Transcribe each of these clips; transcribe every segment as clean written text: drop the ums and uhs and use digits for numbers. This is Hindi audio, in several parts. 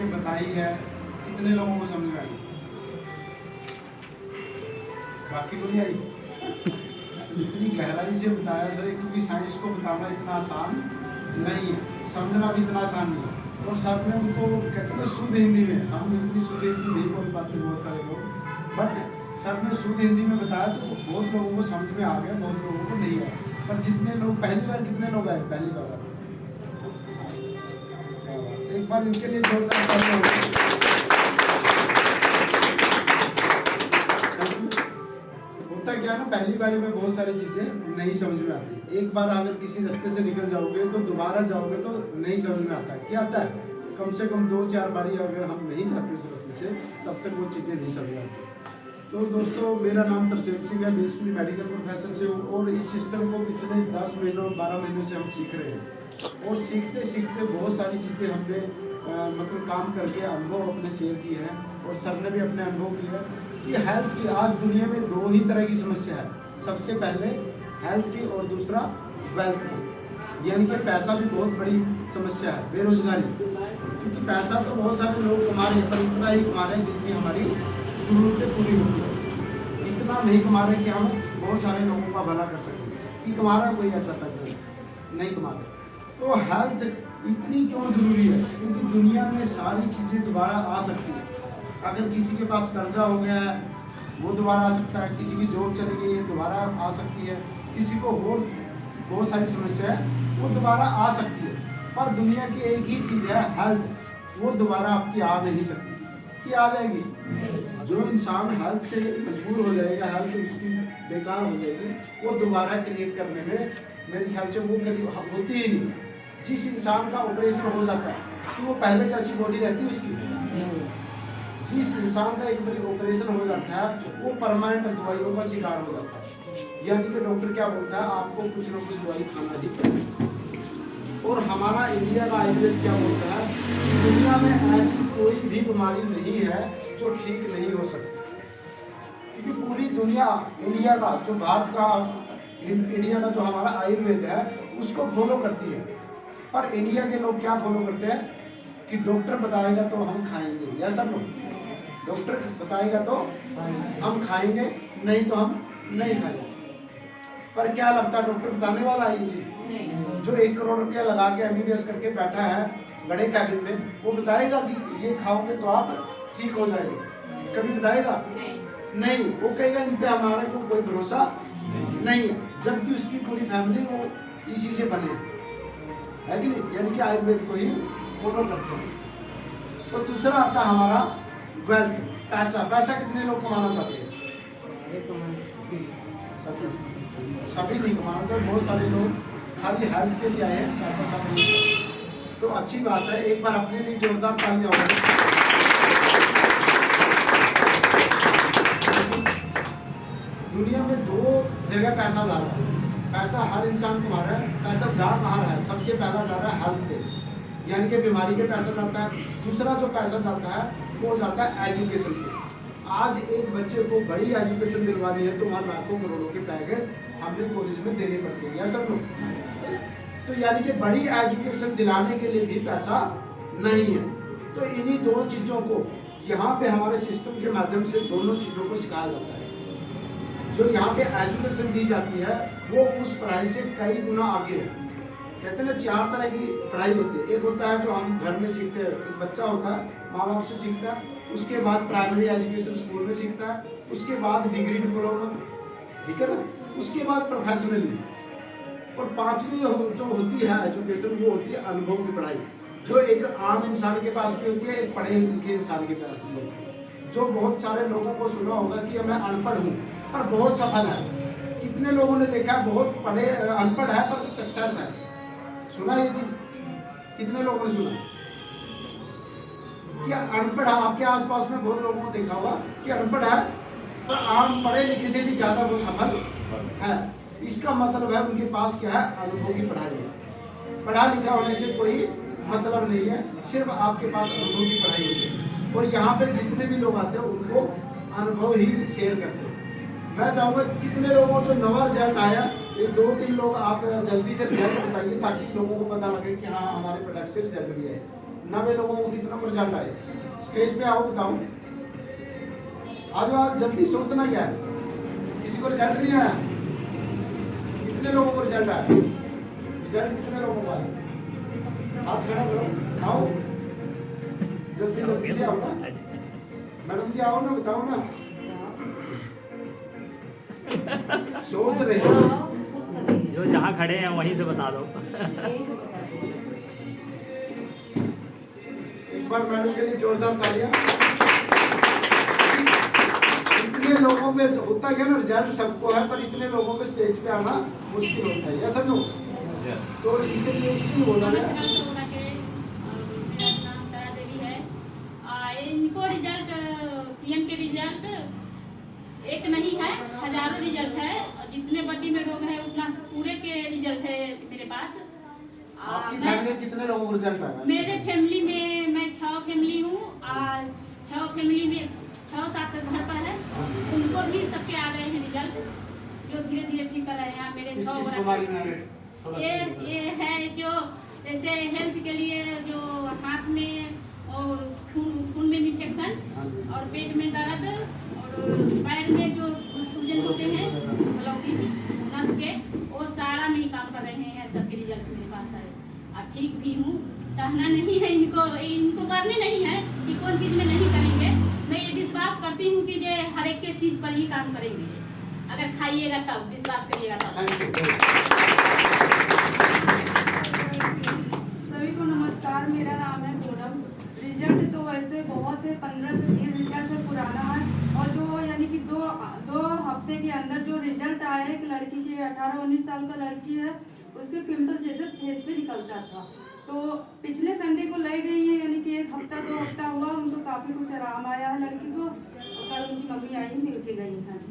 से बताई है, कितने लोगों को समझ में आई? बाकी को नहीं आई। इतनी गहराई से बताया सर, क्योंकि साइंस को बताना इतना आसान नहीं है, समझना भी इतना आसान नहीं है। और सर ने उनको कहते हैं शुद्ध हिंदी में, हम इतनी शुद्ध हिंदी नहीं बोल पाते बहुत सारे लोग, बट सर ने शुद्ध हिंदी में बताया तो बहुत लोगों को समझ में आ गया, बहुत लोगों को नहीं आया। पर जितने लोग पहली बार, कितने लोग आए पहली बार? एक बार इनके लिए जोरदार तालियां हो। होता क्या ना, पहली बारी में बहुत सारी चीजें नहीं समझ में आती। एक बार अगर किसी रास्ते से निकल जाओगे तो दोबारा जाओगे तो नहीं समझ में आता। क्या आता है, कम से कम 2-4 बारी अगर हम नहीं जाते उस रास्ते से, तब तक वो चीजें नहीं समझ आती। तो दोस्तों, मेरा नाम तरसेम सिंह है, बेसिकली मेडिकल प्रोफेसर से हूँ और इस सिस्टम को पिछले 10 महीनों 12 महीनों से हम सीख रहे हैं। और सीखते सीखते बहुत सारी चीज़ें हमने मतलब काम करके अनुभव अपने शेयर किए हैं, और सर ने भी अपने अनुभव किए हैं कि हेल्थ की आज दुनिया में 2 ही तरह की समस्या है। सबसे पहले हेल्थ की और दूसरा वेल्थ की, यानी कि पैसा भी बहुत बड़ी समस्या है, बेरोजगारी। क्योंकि पैसा तो बहुत सारे लोग कमा रहे हैं, पर इतना ही कमा रहे हैं जितनी हमारी जरूरतें पूरी होती है। इतना नहीं कमा रहे कि हम बहुत सारे लोगों का भला कर सकें। कि कमा रहा कोई ऐसा पैसा नहीं कमा रहे। तो हेल्थ इतनी क्यों जरूरी है? क्योंकि दुनिया में सारी चीज़ें दोबारा आ सकती है। अगर किसी के पास कर्जा हो गया है वो दोबारा आ सकता है, किसी की जॉब चली गई है दोबारा आ सकती है, किसी को और बहुत सारी समस्या है वो दोबारा आ सकती है। पर दुनिया की एक ही चीज़ है हेल्थ, वो दोबारा आपकी आ नहीं सकती। कि आ जाएगी? जो इंसान हेल्थ से मजबूर हो जाएगा, हेल्थ उसकी बेकार हो जाएगी, वो दोबारा क्रिएट करने में मेरे ख्याल से वो होती ही नहीं। जिस इंसान का ऑपरेशन हो जाता है कि वो पहले जैसी बॉडी रहती है उसकी। जिस इंसान का एक बार ऑपरेशन हो जाता है वो परमानेंट दवाइयों का शिकार हो जाता है। यानी कि डॉक्टर क्या बोलता है, आपको कुछ ना कुछ दवाई खाना ही पड़ेगा। और हमारा इंडिया का आयुर्वेद क्या बोलता है, दुनिया में ऐसी कोई भी बीमारी नहीं है जो ठीक नहीं हो सकती। क्योंकि पूरी दुनिया इंडिया का जो भारत का इंडिया का जो हमारा आयुर्वेद है उसको फॉलो करती है। पर इंडिया के लोग क्या फॉलो करते हैं कि डॉक्टर बताएगा तो हम खाएंगे, या सब लोग डॉक्टर बताएगा तो हम खाएंगे, नहीं तो हम नहीं खाएंगे। पर क्या लगता है डॉक्टर बताने वाला है ये चीज? जो 1 करोड़ रुपया लगा के एमबीबीएस करके बैठा है बड़े कैबिन में, वो बताएगा कि ये खाओगे तो आप ठीक हो जाएंगे? कभी बताएगा? नहीं। वो कहेगा इन पे हमारे को कोई भरोसा नहीं है, जबकि उसकी पूरी फैमिली वो इसी से बने है कि नहीं? यानी कि आयुर्वेद को ही फॉलो करते हैं। तो दूसरा आता है हमारा वेल्थ, पैसा। पैसा कितने लोग कमाना चाहते हैं? सभी नहीं कमाना चाहते, बहुत सारे लोग खाली हेल्थ के लिए आए हैं, पैसा सब नहीं। तो अच्छी बात है, एक बार अपने लिए जोरदार तालियां होगी। दुनिया में 2 जगह पैसा जा रहा है। पैसा हर इंसान कमा रहा है, पैसा जा कहाँ रहा है? सबसे पहला जा रहा है हेल्थ पे, यानी कि बीमारी पे पैसा जाता है। दूसरा जो पैसा जाता है वो जाता है एजुकेशन पे। आज एक बच्चे को बड़ी एजुकेशन दिलवानी है तो वहाँ लाखों करोड़ों के पैकेज हमने कॉलेज में देने पड़ते हैं, या सब लोग। तो यानी कि बड़ी एजुकेशन दिलाने के लिए भी पैसा नहीं है। तो इन्हीं 2 चीज़ों को यहाँ पे हमारे सिस्टम के माध्यम से दोनों चीज़ों को सिखाया जाता है। जो यहाँ पे एजुकेशन दी जाती है वो उस पढ़ाई से कई गुना आगे है। कहते हैं ना 4 तरह की पढ़ाई होती है। एक होता है जो हम घर में सीखते हैं, एक बच्चा होता है माँ बाप से सीखता है, उसके बाद प्राइमरी एजुकेशन स्कूल में सीखता है, उसके बाद डिग्री डिप्लोमा, ठीक है ना, उसके बाद प्रोफेशनली, और 5वीं जो होती है एजुकेशन वो होती है अनुभव की पढ़ाई, जो एक आम इंसान के पास भी होती है, एक पढ़े लिखे इंसान के पास भी होती है। जो बहुत सारे लोगों को सुना होगा कि मैं अनपढ़ हूँ पर बहुत सफल है। कितने लोगों ने देखा बहुत पढ़े अनपढ़ है पर सक्सेस है? सुना ये चीज? कितने लोगों ने सुना? क्या अनपढ़, आपके आसपास में बहुत लोगों को देखा होगा कि अनपढ़ है पर आम पढ़े लिखे से भी ज्यादा वो सफल है। इसका मतलब है उनके पास क्या है? अनुभव की पढ़ाई है। पढ़ा लिखा होने से कोई मतलब नहीं है, सिर्फ आपके पास अनुभव की पढ़ाई होती है। और यहाँ पे जितने भी लोग आते हैं उनको अनुभव ही शेयर करते हैं। मैं चाहूँगा कितने लोगों को जो नवा रिजल्ट आया, ये 2-3 लोग आप जल्दी से रिजल्ट बताइए ताकि लोगों को पता लगे कि हाँ हमारे प्रोडक्ट से रिजल्ट भी आए। 90 लोगों को कितना रिजल्ट आए? स्टेज पे आओ, बताओ। आज आज जल्दी, सोचना क्या है? किसी को रिजल्ट नहीं आया? कितने लोगों को रिजल्ट आया? रिजल्ट कितने लोगों को आया? हाथ खड़ा करो, आओ जल्दी जल्दी से आओ ना। मैडम जी आओ ना, बताओ ना। सोच रहे हो? जो जहाँ खड़े हैं वहीं से बता दो। एक बार मैडम के लिए जोरदार तालियां। इतने लोगों में होता क्या ना, रिजल्ट सबको है, पर इतने लोगों में स्टेज पे आना मुश्किल होता है, ऐसा नो? तो इनके लिए इसलिए बोला है। इनको रिजल्ट, पीएम के रिजल्ट एक नहीं है, हजारों रिजल्ट है। जितने बड्डी में लोग हैं उतना पूरे के रिजल्ट है मेरे पास। आपकी फैमिली में कितने लोगों को रिजल्ट आया? मेरे फैमिली में मैं 6 फैमिली हूँ, 6 फैमिली में 6-7 घर पर है, उनको भी सबके आ गए हैं रिजल्ट, जो धीरे धीरे ठीक कर रहे हैं। मेरे 6 ये है जो जैसे हेल्थ के लिए, जो हाथ में और खून में इन्फेक्शन और पेट में दर्द और पैर में जो सूजन होते हैं नस के, वो सारा में काम कर रहे हैं। सबके रिजल्ट मेरे पास है और ठीक भी हूँ। कहना नहीं है इनको करनी नहीं है कि कौन चीज़ में नहीं करेंगे। मैं ये विश्वास करती हूँ कि ये हर एक के चीज़ पर ही काम करेंगे। अगर खाइएगा तब, विश्वास करिएगा तब। सभी को नमस्कार, मेरा नाम है पूनम। रिजल्ट तो वैसे बहुत है, 15 से 20 रिजल्ट है पुराना है, और जो यानी कि दो हफ्ते के अंदर जो रिजल्ट आया है, एक लड़की की 18-19 साल का लड़की है, उसके पिंपल जैसे फेस पे निकलता था। तो पिछले संडे को ले गई है, यानी कि 1 हफ्ता 2 हफ्ता हुआ, उनको काफ़ी कुछ आराम आया है लड़की को। कल उनकी मम्मी आई, मिल के गई हैं।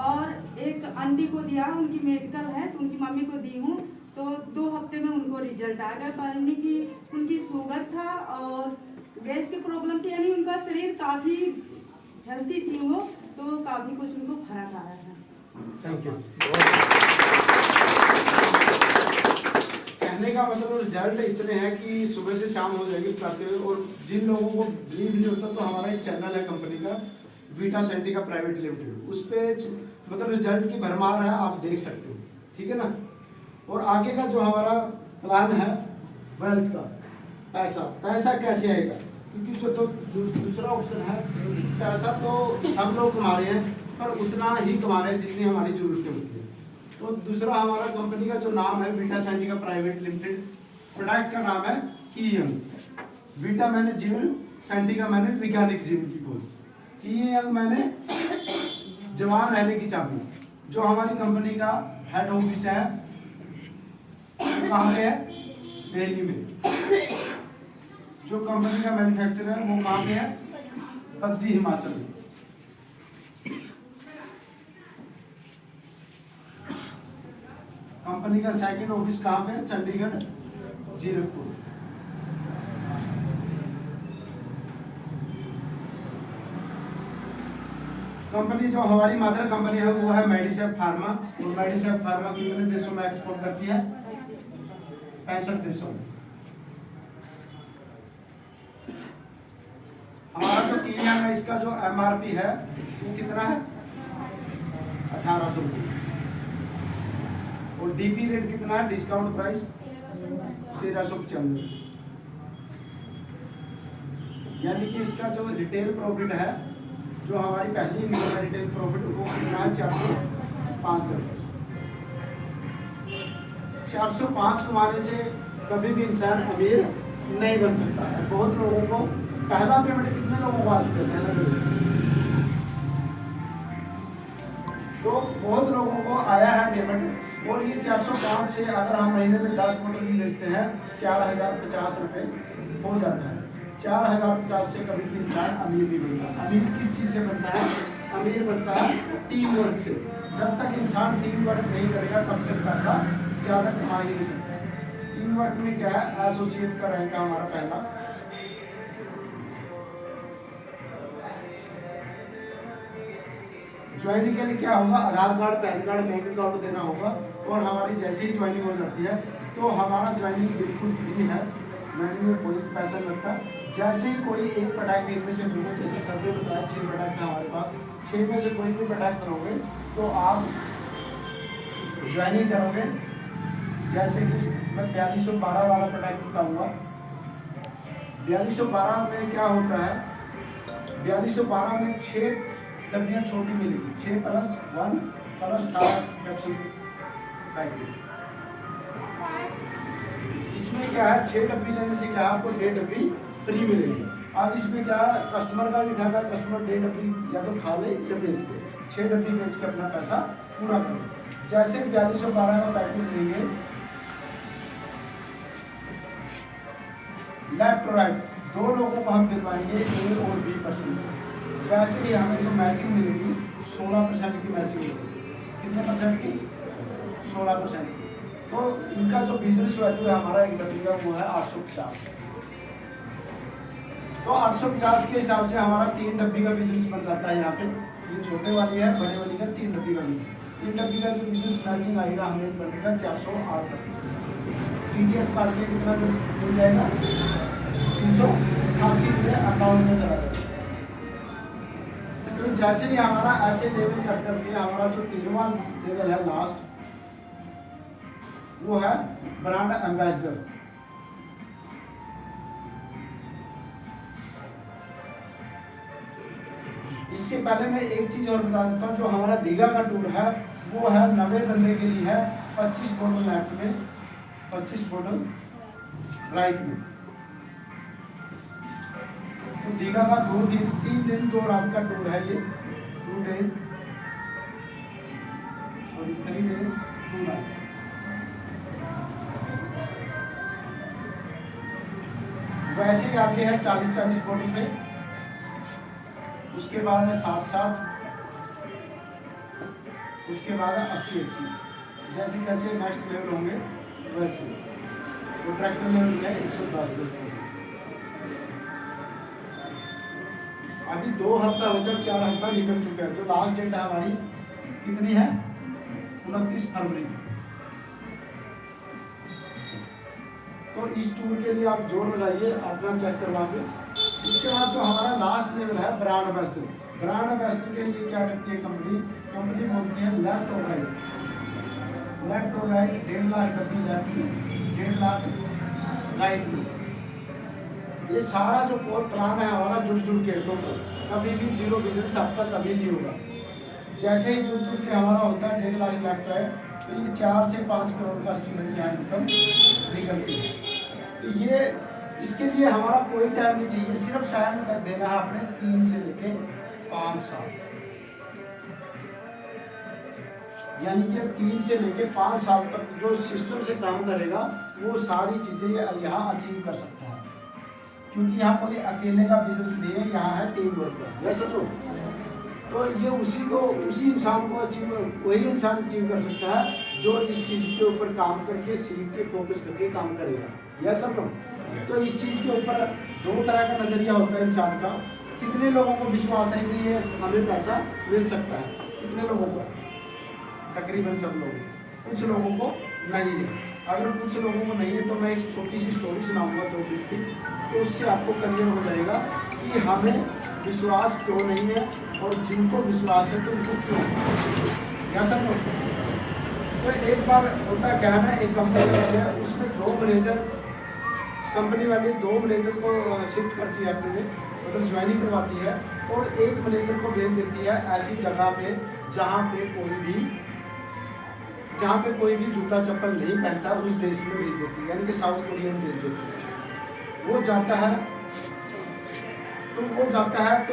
और एक आंटी को दिया, उनकी मेडिकल है तो उनकी मम्मी को दी हूँ, तो 2 हफ्ते में उनको रिजल्ट आ गया। यानी कि उनकी शुगर था और गैस की प्रॉब्लम थी, यानी उनका शरीर काफ़ी हेल्थी थी वो, तो काफ़ी कुछ उनको फर्क आया है। Thank you. कहने का मतलब रिजल्ट इतने हैं कि सुबह से शाम हो जाएगी बताते हुए। और जिन लोगों को बिलीव नहीं होता, तो हमारा एक चैनल है कंपनी का, वीटा सैंटिका प्राइवेट लिमिटेड, उस पे मतलब रिजल्ट की भरमार है, आप देख सकते हो, ठीक है ना। और आगे का जो हमारा प्लान है वेल्थ का, पैसा कैसे आएगा, क्योंकि जो दूसरा ऑप्शन है, पैसा तो सब लोग कमा रहे हैं, पर उतना ही कमा रहे हैं जितनी हमारी जरूरतें होती है। तो दूसरा हमारा कंपनी का जो नाम है वीटा सैंटिका प्राइवेट लिमिटेड, प्रोडक्ट का नाम है कीयंग। वीटा मैंने जीवन, सैंटिका मैंने वैज्ञानिक जीवन की खोज, कीयंग मैंने जवान रहने की चाबी। जो हमारी कंपनी का हेड ऑफिस है कहाँ पे है? दिल्ली में। जो कंपनी का मैन्युफैक्चरर है वो कहाँ पे है? बद्दी, हिमाचल में। कंपनी का सेकंड ऑफिस कहाँ पे है? चंडीगढ़, जीरकपुर। कंपनी जो हमारी मदर कंपनी है वो है मेडिसेप फार्मा, और मेडिसेप फार्मा कितने देशों में एक्सपोर्ट करती है? 65 देशों में। हमारा जो कीनिया है, इसका जो एमआरपी है वो कितना है? 1800 रुपये। और डीपी रेट कितना है? Discount price 1395। यानी कि इसका जो रिटेल प्रॉफिट है, जो हमारी पहली रिटेल प्रॉफिट, वो कितना है? 405 रुपये। 405 कमाने से कभी भी इंसान अमीर नहीं बन सकता है। बहुत लोगों को पहला पेमेंट, कितने लोगों को आ चुका है पहला पेमेंट? तो बहुत लोगों को आया है पेमेंट। और ये 405 से अगर हम महीने में 10 बोतल भी बेचते हैं, 4050 रुपये हो जाता है। 4050 से कभी भी इंसान अमीर नहीं बनता। अमीर किस चीज़ से बनता है? अमीर बनता है टीम वर्क से। जब तक इंसान टीम वर्क नहीं करेगा तब तक पैसा ज़्यादा कमा ही नहीं सकता। टीम वर्क में क्या है? एसोसिएट का रैंक हमारा पहला। ज्वाइनिंग के लिए क्या होगा? Aadhaar card, PAN card, bank account देना होगा। और हमारी जैसे ही ज्वाइनिंग हो जाती है तो हमारा ज्वाइनिंग बिल्कुल फ्री है। मैनुअल में कोई पैसा नहीं लगता। जैसे ही कोई एक प्रोडक्ट इनमें से मिले, जैसे सर ने बताया 6 प्रोडक्ट है हमारे पास, 6 में से कोई भी प्रोडक्ट करोगे तो आप ज्वाइनिंग करोगे। जैसे कि मैं 4212 वाला प्रोडक्ट बताऊँगा। 4212 में क्या होता है, 4212 में 6 डब्बियाँ छोटी मिलेगी, 6 + 1 + 18 कैप्सूल पैकेट। इसमें क्या है, 6 डब्बी लेने से क्या है, आपको 1.5 डब्बी फ्री मिलेगी। अब इसमें क्या है, कस्टमर का भी फायदा, कस्टमर 1.5 डब्बी या तो खा ले या बेच दे, 6 डब्बी बेच के अपना पैसा पूरा करें। जैसे 4212 का पैकेज लेंगे, लेफ्ट और राइट 2 लोगों को हम दिलवाएंगे A और B %। वैसे ही हमें जो मैचिंग मिलेगी 16% की मैचिंग मिलेगी। कितने % की? 16% की। तो इनका जो बिजनेस वैल्यू है हमारा एक डब्बी का वो है 850। तो 850 के हिसाब से हमारा 3 डब्बी का बिजनेस बन जाता है। यहाँ पे ये छोटे वाली है, बड़े वाली का 3 डब्बी का बिजनेस। 3 डब्बी का जो बिजनेस मैचिंग आएगा हमें बनेगा 408 TDS काट के कितना मिल जाएगा, 388 रुपये अकाउंट में चला जाएगा। तो जैसे ही हमारा ऐसे लेवल कर करके हमारा जो 13वां लेवल है लास्ट, वो है ब्रांड एम्बेसडर। इससे पहले मैं एक चीज और बता देता हूँ, जो हमारा दीघा का टूर है वो है 90 बंदे के लिए है, 25 बोतल लेफ्ट में, 25 बोतल राइट में। तो दीघा का 3 दिन 2 रात का टूर है ये, 2 डेज सॉरी 3 डेज 2 नाइट। वैसे ही आगे है 40-40 बोतल पे, उसके बाद है 60-60, उसके बाद है 80-80। जैसे जैसे नेक्स्ट लेवल होंगे वैसे वो ट्रैक्टर लेवल में 110 अभी 2 हफ्ता हो जाए, 4 हफ्ता निकल चुका है। जो लास्ट डेट है हमारी कितनी है, 29 फरवरी। तो इस टूर के लिए आप जोर लगाइए, अपना चेक करवा के। उसके बाद जो हमारा लास्ट लेवल है ब्रांड एम्बेसडर। ब्रांड एम्बेसडर के लिए क्या करती है कंपनी बोलती है लेफ्ट और राइट। लेफ्ट और राइट 1.5 लाख डब्बी लेफ्ट में, 1.5 लाख राइट में। ये सारा जो प्लान है हमारा जुड़ के टोटल, कभी भी जीरो बिजनेस आपका कभी नहीं होगा। जैसे ही जुड़ के हमारा होता है 1.5 लाख लेफ्ट राइट, तो ये 4 से 5 करोड़ का एस्टिमेट यहाँ इनकम निकलती है। तो ये इसके लिए हमारा कोई टाइम नहीं चाहिए, सिर्फ टाइम देना है अपने 3 से लेके 5 साल। यानी कि 3 से लेके 5 साल तक जो सिस्टम से काम करेगा वो सारी चीजें यहाँ अचीव कर सकता है। क्योंकि यहाँ कोई अकेले का बिजनेस नहीं है, यहाँ है टीम वर्क का। Yes sir. तो ये उसी इंसान को वही इंसान अचीव कर सकता है जो इस चीज के ऊपर काम करके सीख के फोकस करके काम करेगा। Yes sir. तो इस चीज के ऊपर 2 तरह का नजरिया होता है इंसान का। कितने लोगों को विश्वास है कि ये हमें पैसा मिल सकता है, कितने लोगों को? तकरीबन सब लोग। कुछ लोगों को नहीं है। अगर कुछ लोगों को नहीं है तो मैं एक छोटी सी स्टोरी सुनाऊंगा 2 दिन की, तो उससे आपको क्लियर हो जाएगा कि हमें विश्वास क्यों नहीं है और जिनको विश्वास है तो उनको क्यों। क्या सब तो एक बार होता क्या है ना, एक कंपनी वाले है, उसमें 2 मैनेजर कंपनी वाले 2 मैनेजर को शिफ्ट करती है अपने लिए, मतलब ज्वाइनिंग करवाती है, और एक मैनेजर को भेज देती है ऐसी जगह पे जहाँ पे कोई भी जूता चप्पल नहीं पहनता, उस देश में भेज देती है, यानी कि साउथ कोरिया में भेज देती है। वो जाता है तो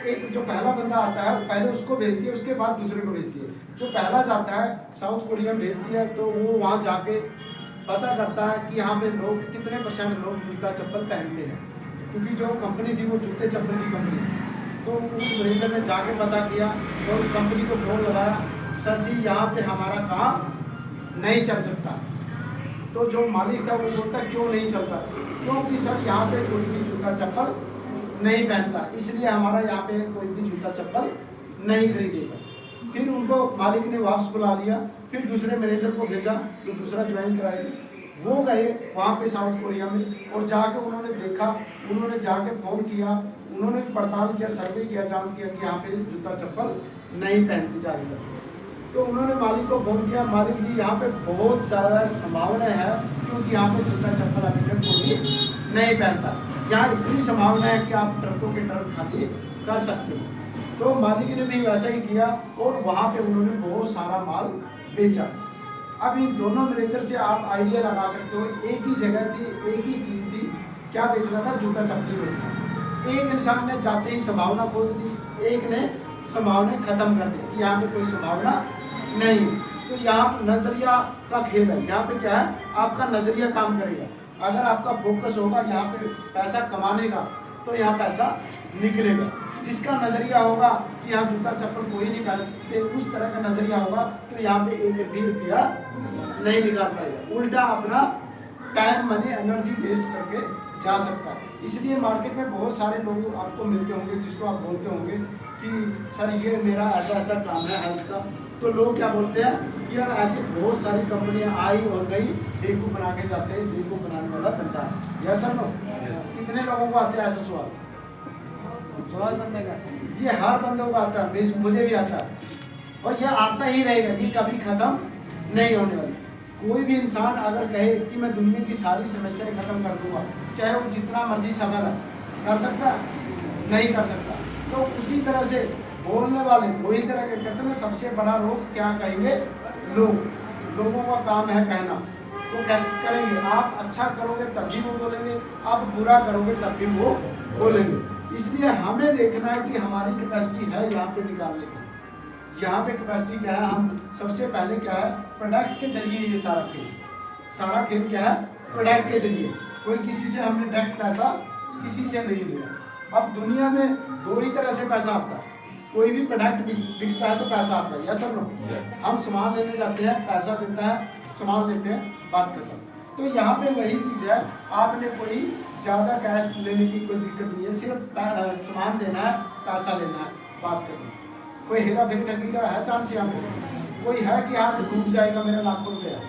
एक जो पहला बंदा आता है पहले उसको भेजती है, उसके बाद दूसरे को भेजती है। जो पहला जाता है साउथ कोरिया में भेजती है, तो वो वहाँ जाके पता करता है कि यहाँ पे लोग कितने % लोग जूता चप्पल पहनते हैं, क्योंकि जो कंपनी थी वो जूते चप्पल की कंपनी थी। तो उस मैनेजर ने जाके पता किया और कंपनी को फोन लगाया, सर जी यहाँ पे हमारा काम नहीं चल सकता। तो जो मालिक था वो बोलता क्यों नहीं चलता, क्योंकि सर यहाँ पे कोई भी जूता चप्पल नहीं पहनता, इसलिए हमारा यहाँ पे कोई भी जूता चप्पल नहीं खरीदेगा। फिर उनको मालिक ने वापस बुला लिया, फिर दूसरे मैनेजर को भेजा जो दूसरा ज्वाइन कराएगी, वो गए वहाँ पे साउथ कोरिया में और जाके उन्होंने देखा, उन्होंने जाके फ़ोन किया, उन्होंने भी पड़ताल किया, सर्वे किया, जांच किया कि यहाँ पे जूता चप्पल नहीं पहनती जा रही है। तो उन्होंने मालिक को फ़ोन किया, मालिक जी यहाँ पे बहुत ज़्यादा संभावना है क्योंकि यहाँ पे जूता चप्पल अभी तक कोई नहीं पहनता, यहाँ इतनी संभावना है कि आप ट्रकों के ट्रक खाली कर सकते हो। तो मालिक ने भी वैसा ही किया और वहाँ पे उन्होंने बहुत सारा माल बेचा। अब इन दोनों मैनेजर से आप आइडिया लगा सकते हो, एक ही जगह थी, एक ही चीज़ थी, क्या बेचना था? जूता चप्पल बेचना। एक इंसान ने जाते ही संभावना खोज दी, एक ने संभावना खत्म कर दी कि यहाँ पे कोई संभावना नहीं। तो यहाँ नजरिया का खेल है, यहाँ पे क्या है, आपका नजरिया काम करेगा। अगर आपका फोकस होगा यहाँ पे पैसा कमाने का तो यहाँ पैसा निकलेगा। जिसका नजरिया होगा कि यहाँ जूता चप्पल कोई नहीं पहनते, उस तरह का नजरिया होगा तो यहाँ पे एक भी रुपया नहीं निकाल पाएगा, उल्टा अपना टाइम मनी एनर्जी वेस्ट करके जा सकता है। इसलिए मार्केट में बहुत सारे लोग आपको मिलते होंगे जिसको आप बोलते होंगे कि सर ये मेरा ऐसा ऐसा काम है हेल्थ का, तो लोग क्या बोलते हैं कि यार ऐसे बहुत सारी कंपनियां आई और गई, बेवकूफ़ बना के जाते हैं, बेवकूफ़ बनाने वाला धंधा है। या सर नो कितने लोगों को आते हैं ऐसा सवाल? ये हर बंदों को आता है, मुझे भी आता है और यह आता ही रहेगा, ये कभी खत्म नहीं होने वाला। कोई भी इंसान अगर कहे कि मैं दुनिया की सारी समस्याएं खत्म कर दूंगा, चाहे वो जितना मर्जी सफल है, कर सकता? नहीं कर सकता। तो उसी तरह से बोलने वाले दो ही तरह के कहते हैं, सबसे बड़ा रोग क्या कहेंगे? लोगों का काम है कहना, तो क्या करेंगे? आप अच्छा करोगे तब भी वो बोलेंगे, आप बुरा करोगे तब भी वो बोलेंगे। इसलिए हमें देखना है कि हमारी कैपेसिटी है यहाँ पे निकालने की। यहाँ पे कैपेसिटी क्या है? हम सबसे पहले क्या है, प्रोडक्ट के जरिए ये सारा खेल क्या है? प्रोडक्ट के जरिए। कोई किसी से हमने डायरेक्ट पैसा किसी से नहीं लिया। अब दुनिया में दो ही तरह से पैसा आता है, कोई भी प्रोडक्ट बिकता है तो पैसा आता है, या सब लोग हम सामान लेने जाते हैं, पैसा देता है, सामान लेते हैं, बात करता है। तो यहाँ पे वही चीज़ है, आपने कोई ज़्यादा कैश लेने की कोई दिक्कत नहीं है, सिर्फ सामान देना है, पैसा लेना है, बात करना है। कोई हेरा फेरी ठगी का है चांस यहाँ पे? कोई है कि यहाँ डूब जाएगा मेरा लाखों रुपया?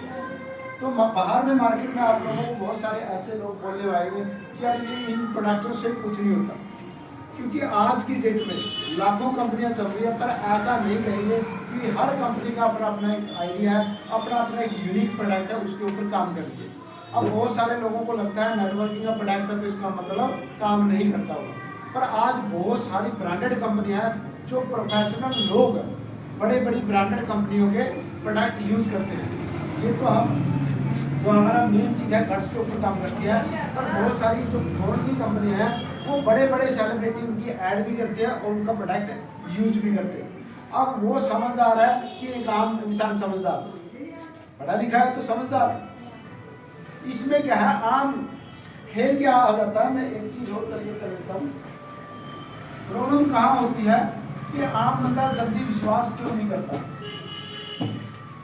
तो बाहर में मार्केट में आप लोगों को बहुत सारे ऐसे लोग बोलने आएंगे कि यार ये इन प्रोडक्टों से कुछ नहीं होता, क्योंकि आज की डेट में लाखों कंपनियां चल रही है, पर ऐसा नहीं कहेंगे कि हर कंपनी का अपना अपना एक आइडिया है, अपना अपना एक यूनिक प्रोडक्ट है, उसके ऊपर काम करिए। अब बहुत सारे लोगों को लगता है नेटवर्किंग का प्रोडक्ट है तो इसका मतलब काम नहीं करता होगा, पर आज बहुत सारी ब्रांडेड कंपनियां हैं जो प्रोफेशनल लोग बड़े बड़ी ब्रांडेड कंपनियों के प्रोडक्ट यूज करते हैं। ये तो हम जो हमारा मेन चीज़ है घट्स के ऊपर काम करती है, पर बहुत सारी जो फॉरेन की कंपनियां हैं वो बड़े बड़े सेलिब्रिटी उनकी ऐड भी करते हैं और उनका प्रोडक्ट यूज भी करते हैं। अब वो समझदार है कि एक आम इंसान समझदार, पढ़ा लिखा है तो समझदार। इसमें क्या है, आम खेल क्या आ जाता है। मैं एक चीज और कर लेता हूँ। प्रॉब्लम कहाँ होती है कि आम बंदा जल्दी विश्वास क्यों नहीं करता?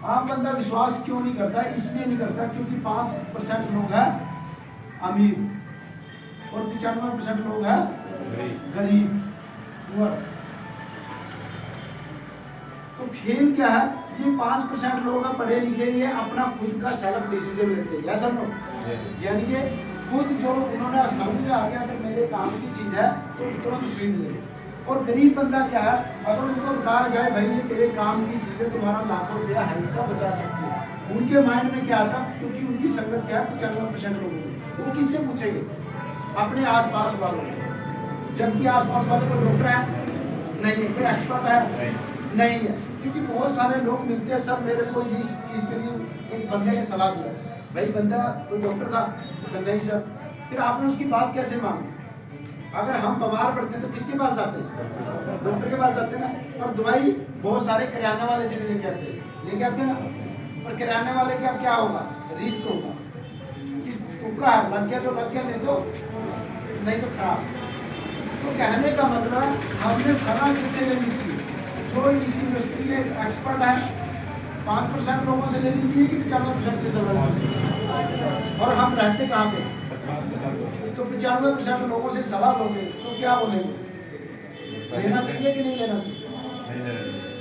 आम बंदा विश्वास क्यों नहीं करता? इसलिए नहीं करता क्योंकि 5% लोग हैं अमीर और 95% लोग हैं गरीब। तो खेल क्या है, ये 5% लोग हैं पढ़े लिखे, ये अपना खुद का सेल्फ डिसीजन लेते हैं, यस और नो? यानी कि खुद जो उन्होंने समझ में आ गया अगर मेरे काम की चीज़ है तो तुरंत खरीद ले। और गरीब बंदा क्या है, अगर उनको बताया जाए भाई ये तेरे काम की चीज़ है, तुम्हारा लाखों रुपया हेल्थ का बचा सकती है, उनके माइंड में क्या आता? क्योंकि उनकी संगत क्या है, 95% लोगों की, वो किससे पूछेंगे? अपने आसपास वालों। जबकि आसपास वाले कोई डॉक्टर है नहीं है, कोई एक्सपर्ट है नहीं है, क्योंकि बहुत सारे लोग मिलते हैं, सर मेरे को ये चीज़ के लिए एक बंदे ने सलाह दिया, भाई बंदा कोई डॉक्टर था तो नहीं सर, फिर आपने उसकी बात कैसे मांगी? अगर हम बीमार पड़ते तो किसके पास जाते हैं? डॉक्टर के पास जाते ना। और दवाई बहुत सारे किराने वाले से भी लेके आते ना। पर किराने वाले का क्या होगा? रिस्क होगा कि तुक्का लग गया तो लग गया, नहीं तो खराब। तो कहने का मतलब हमने सलाह किससे लेनी चाहिए? जो इस इंडस्ट्री के एक्सपर्ट है, 5% लोगों से लेनी चाहिए कि 95% से सलाह लेनी चाहिए? और हम रहते कहाँ पे? तो 95% लोगों से सलाह लोगे तो क्या बोलेंगे? लेना चाहिए कि नहीं लेना चाहिए?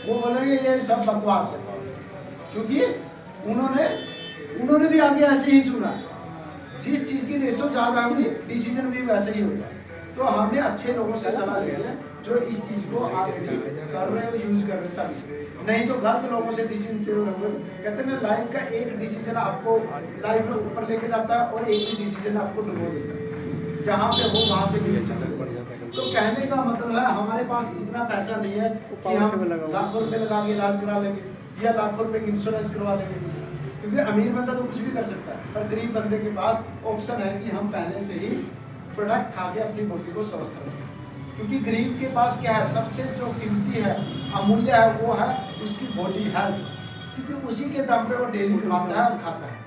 वो बोलेंगे ये सब बकवास है, क्योंकि उन्होंने उन्होंने भी आगे ऐसे ही सुना, जिस चीज की रेशो ज्यादा होगी डिसीजन भी वैसे ही होगा। तो हमें अच्छे लोगों से सलाह लेनी है जो इस चीज को ऑलरेडी कर रहे हो, यूज कर रहे हो, तभी। नहीं तो गलत लोगों से डिसीजन लोगे, कहते हैं लाइफ का एक डिसीजन आपको लाइफ में ऊपर लेके जाता है और एक ही डिसीजन आपको डुबो देता है, जहाँ पे हो वहां से भी नीचे चले जाएगा। तो कहने का मतलब है हमारे पास इतना पैसा नहीं है कि हम लाखों रुपए लगा के इलाज करा लेंगे या लाखों रुपए की इंश्योरेंस करवा लेंगे, क्योंकि अमीर बंदा तो कुछ भी कर सकता है, पर गरीब बंदे के पास ऑप्शन है कि हम पहले से ही प्रोडक्ट खा के अपनी बॉडी को स्वस्थ रखें। क्योंकि गरीब के पास क्या है, सबसे जो कीमती है, अमूल्य है, वो है उसकी बॉडी हेल्थ, क्योंकि उसी के दम पे वो डेली कमाता है और खाता है।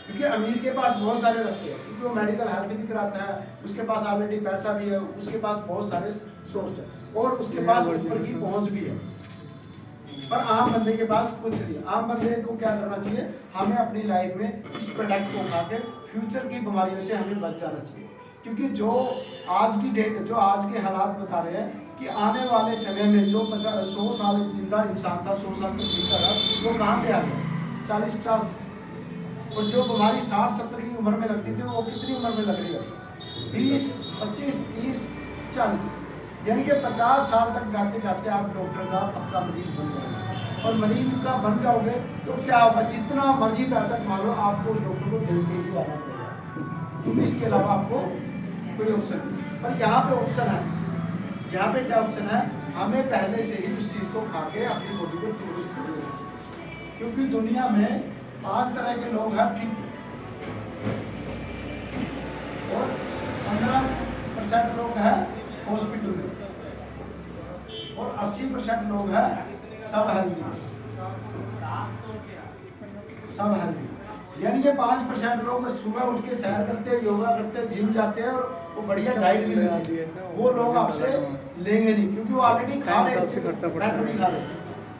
क्योंकि अमीर के पास बहुत सारे रास्ते हैं, क्योंकि वो मेडिकल हेल्थ भी कराता है, उसके पास ऑलरेडी पैसा भी है, उसके पास बहुत सारे सोर्स है और उसके पास ऊपर की पहुंच भी है। पर आम बंदे के पास कुछ नहीं। आम बंदे को क्या करना चाहिए, हमें अपनी लाइफ में इस प्रोडक्ट को खा के फ्यूचर की बीमारियों से हमें बच जाना चाहिए। क्योंकि जो आज की डेट, जो आज के हालात बता रहे हैं कि आने वाले समय में जो 100 साल जिंदा इंसान था, 100 साल तक जीता रहा, वो कहाँ पे आ गया, 40-50। और जो बीमारी 60-70 की उम्र में लगती थी, वो कितनी उम्र में लग रही है, 20, 25, 30, 40, यानी कि 50 साल तक जाते जाते आप डॉक्टर का पक्का मरीज बन जाओगे। और मरीज का बन जाओगे तो क्या होगा, जितना मर्जी पैसा कमा लो, आपको उस डॉक्टर को दिल के लिए आना पड़ेगा, क्योंकि इसके अलावा आपको कोई ऑप्शन नहीं। पर यहाँ पे ऑप्शन है, यहाँ पे क्या ऑप्शन है, हमें पहले से ही उस चीज़ को खा के अपनी बॉडी को दुरुस्त कर लेना चाहिए। क्योंकि दुनिया में 5 तरह के लोग हैं फिट, और 15% लोग हैं हॉस्पिटल में, और 80% लोग हैं सब हेल्दी। यानी कि 5% लोग सुबह उठ के सैर करते हैं, योगा करते हैं, जिम जाते हैं और वो बढ़िया डाइट भी लेते हैं, वो लोग आपसे लेंगे नहीं, क्योंकि वो ऑलरेडी खा रहे हैं।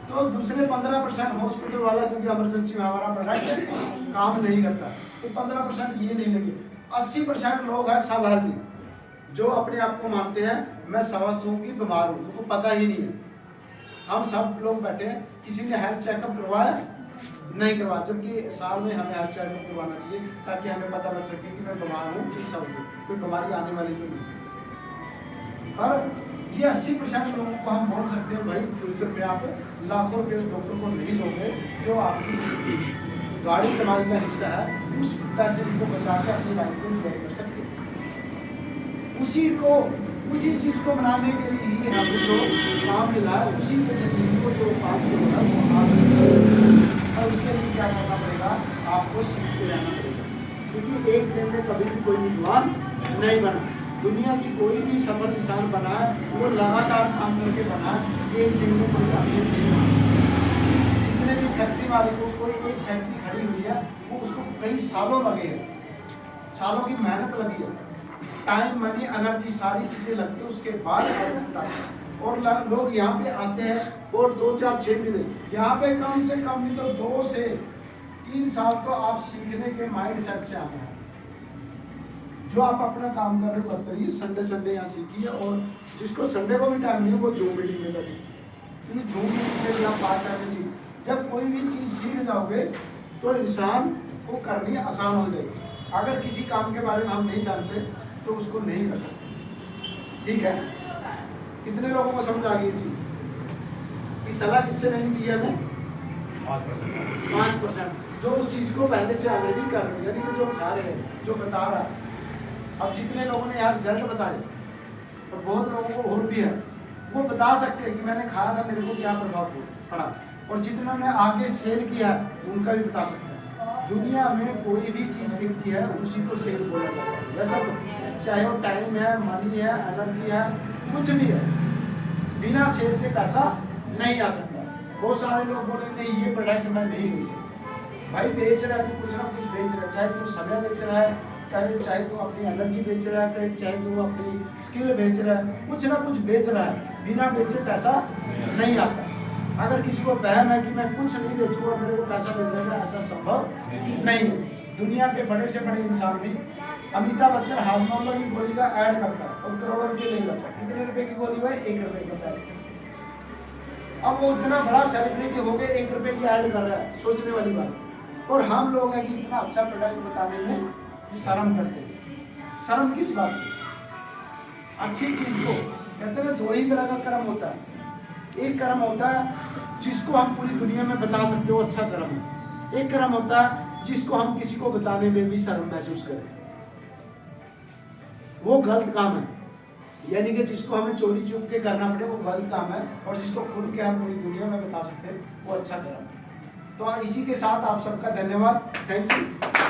तो दूसरे 15% हॉस्पिटल वाला, क्योंकि इमरजेंसी में हमारा प्रोडक्ट काम नहीं करता, तो 15% ये नहीं लेंगे। 80% लोग हैं सब हेल्दी, जो अपने आप को मानते हैं मैं स्वस्थ हूँ कि बीमार हूँ, उनको पता ही नहीं है। हम सब लोग बैठे हैं, किसी ने हेल्थ चेकअप करवाया नहीं करवा, जबकि साल में हमें हेल्थ चेकअप करवाना चाहिए, ताकि हमें पता लग सके कि मैं बीमार हूँ कि सब हूँ, कोई बीमारी आने वाली तो नहीं। पर ये 80% लोगों को हम बोल सकते हैं भाई फ्यूचर में आप लाखों रुपये उस डॉक्टर को नहीं दोगे, जो आपकी गाड़ी कमाई का हिस्सा है, उस पैसे को बचा के अपनी लाइफ को एंजॉय कर सकते हैं। उसी चीज़ को बनाने के लिए ही हमें जो काम मिला है, उसी के ज़रिए को जो 5 किलो है वो आ सकते हैं। और उसके लिए क्या करना पड़ेगा, आपको सीखते रहना पड़ेगा, क्योंकि एक दिन में कभी भी कोई विद्वान नहीं बना। दुनिया की कोई भी सफल इंसान बना है, वो लगातार काम करके बना है, एक दिन में कोई अमीर नहीं बना। जितने भी फैक्ट्री वाले को कोई एक फैक्ट्री खड़ी हुई है, वो उसको कई सालों लगे हैं, सालों की मेहनत लगी है, टाइम, मनी, एनर्जी, सारी चीज़ें लगती है, उसके बाद और लोग यहाँ पे आते हैं और 2, 4, 6 महीने यहाँ पे कम से कम नहीं तो 2 से 3 साल तो आप सीखने के माइंड सेट से आते हैं। जो आप अपना काम कर रहे हो करिए, संडे यहाँ सीखिए, और जिसको संडे को भी टाइम नहीं है वो जूम मीटिंग में लगे, क्योंकि जूम मीटिंग से भी आप बात करनी चाहिए। जब कोई भी चीज़ सीख जाओगे तो इंसान को करनी आसान हो जाएगी। अगर किसी काम के बारे में हम नहीं जानते तो उसको नहीं कर सकते, ठीक है। कितने लोगों को समझ आ गई ये चीज़? इस सलाह किससे लेनी चाहिए हमें? 5%, जो उस चीज़ को पहले से ऑलरेडी कर रहे हैं, यानी कि जो खा रहे हैं, जो बता रहा है। अब जितने लोगों ने यार रिजल्ट बताए, और बहुत लोगों को और भी है, वो बता सकते हैं कि मैंने खाया था, मेरे को क्या प्रभाव पड़ा, और जितनों ने आगे सेल किया उनका भी बता सकते हैं। दुनिया में कोई भी चीज़ बिकती है उसी को सेल बोला जाता है, ऐसा चाहे वो टाइम है, मनी है, एनर्जी है, कुछ भी है, बिना सेल के पैसा नहीं आ सकता। बहुत सारे लोग बोले नहीं ये प्रोडक्ट मैं नहीं बेच सकता। भाई बेच रहा है तो कुछ ना कुछ बेच रहा है, चाहे तू समय बेच रहा है, चाहे तू अपनी एनर्जी बेच रहा है, चाहे तू अपनी स्किल बेच रहा है, कुछ ना कुछ बेच रहा है। बिना बेचे पैसा नहीं आता। अगर किसी को वहम है कि मैं कुछ नहीं बेचूंगा मेरे को पैसा मिल जाएगा, ऐसा संभव नहीं है। दुनिया के बड़े से बड़े इंसान भी, अमिताभ बच्चन हाजमोला की गोली का ऐड करता है और करोड़ों रुपये नहीं करता। कितने रुपए की गोली हुआ है? 1 रुपये का पैकेट। अब वो इतना बड़ा सेलिब्रिटी हो गए 1 रुपये की ऐड कर रहा है, सोचने वाली बात। और हम लोग हैं कि इतना अच्छा प्रोडक्ट बताने में शर्म करते हैं। शर्म किस बात की? अच्छी चीज को कहते हैं 2 ही तरह का कर्म होता है। एक कर्म होता है जिसको हम पूरी दुनिया में बता सकते हो, अच्छा कर्म है। एक कर्म होता है जिसको हम किसी को बताने में भी शर्म महसूस करें, वो गलत काम है। यानी कि जिसको हमें चोरी चुप के करना पड़े वो गलत काम है, और जिसको खुल के हम पूरी दुनिया में बता सकते हैं वो अच्छा कर्म है। तो इसी के साथ आप सबका धन्यवाद, थैंक यू।